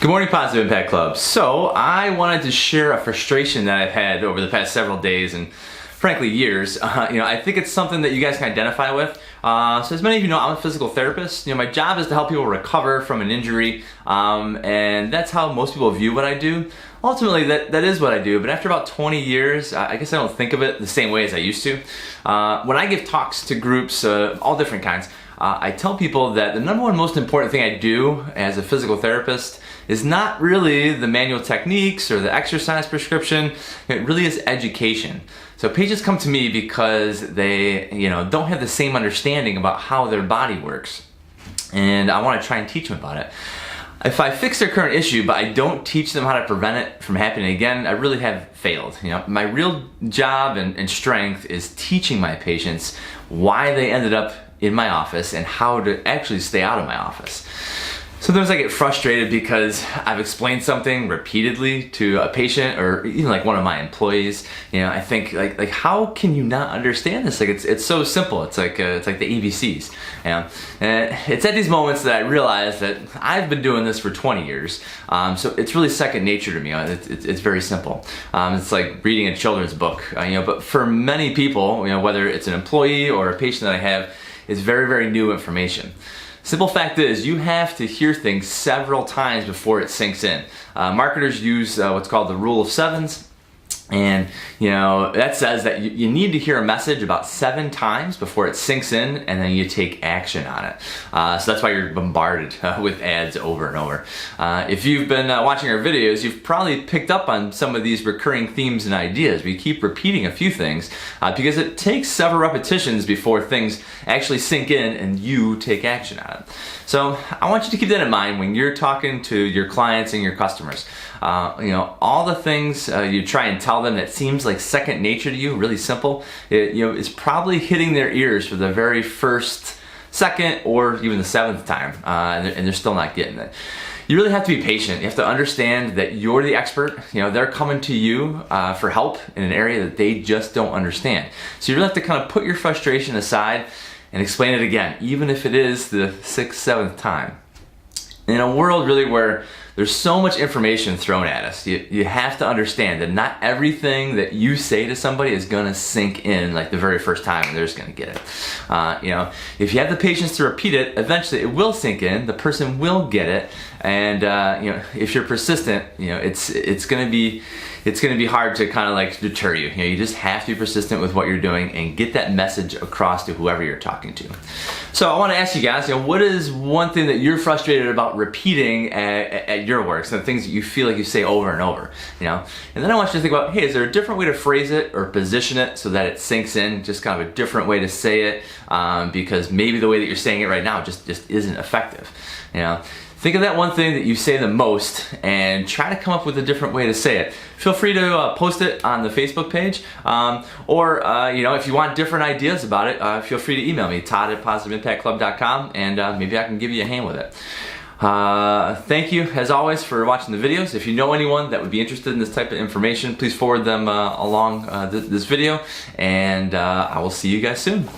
Good morning, Positive Impact Club. So I wanted to share a frustration that I've had over the past several days and frankly years. I think it's something that you guys can identify with. So as many of you know, I'm a physical therapist. My job is to help people recover from an injury, and that's how most people view what I do. Ultimately, that is what I do, but after about 20 years, I guess I don't think of it the same way as I used to. When I give talks to groups, all different kinds, I tell people that the number one most important thing I do as a physical therapist is not really the manual techniques or the exercise prescription. It really is education. So patients come to me because they don't have the same understanding about how their body works, and I want to try and teach them about it. If I fix their current issue but I don't teach them how to prevent it from happening again, I really have failed. My real job and strength is teaching my patients why they ended up in my office and how to actually stay out of my office. Sometimes I get frustrated because I've explained something repeatedly to a patient or even like one of my employees. I think like how can you not understand this? Like it's so simple. It's like the ABCs. And it's at these moments that I realize that I've been doing this for 20 years. So it's really second nature to me. It's very simple. It's like reading a children's book. But for many people, whether it's an employee or a patient that I have, it's very, very new information. Simple fact is, you have to hear things several times before it sinks in. Marketers use what's called the rule of sevens. And that says that you need to hear a message about 7 times before it sinks in, and then you take action on it. So that's why you're bombarded with ads over and over. If you've been watching our videos, you've probably picked up on some of these recurring themes and ideas. We keep repeating a few things because it takes several repetitions before things actually sink in and you take action on it. So I want you to keep that in mind when you're talking to your clients and your customers. All the things you try and tell them that seems like second nature to you, really simple, it's probably hitting their ears for the very first, second, or even the 7th time, and they're still not getting it. You really have to be patient. You have to understand that you're the expert. They're coming to you for help in an area that they just don't understand. So you really have to kind of put your frustration aside and explain it again, even if it is the 6th, 7th time. In a world really where there's so much information thrown at us, you have to understand that not everything that you say to somebody is gonna sink in like the very first time and they're just gonna get it. If you have the patience to repeat it, eventually it will sink in, the person will get it, and if you're persistent, it's gonna be hard to kind of like deter you. You just have to be persistent with what you're doing and get that message across to whoever you're talking to. So I want to ask you guys, what is one thing that you're frustrated about repeating at your work? So the things that you feel like you say over and over, and then I want you to think about, hey, is there a different way to phrase it or position it so that it sinks in? Just kind of a different way to say it, because maybe the way that you're saying it right now just isn't effective. Think of that one thing that you say the most and try to come up with a different way to say it. Feel free to post it on the Facebook page, or if you want different ideas about it, feel free to email me, todd@positiveimpactclub.com, and maybe I can give you a hand with it. Thank you, as always, for watching the videos. If you know anyone that would be interested in this type of information, please forward them along this video, and I will see you guys soon.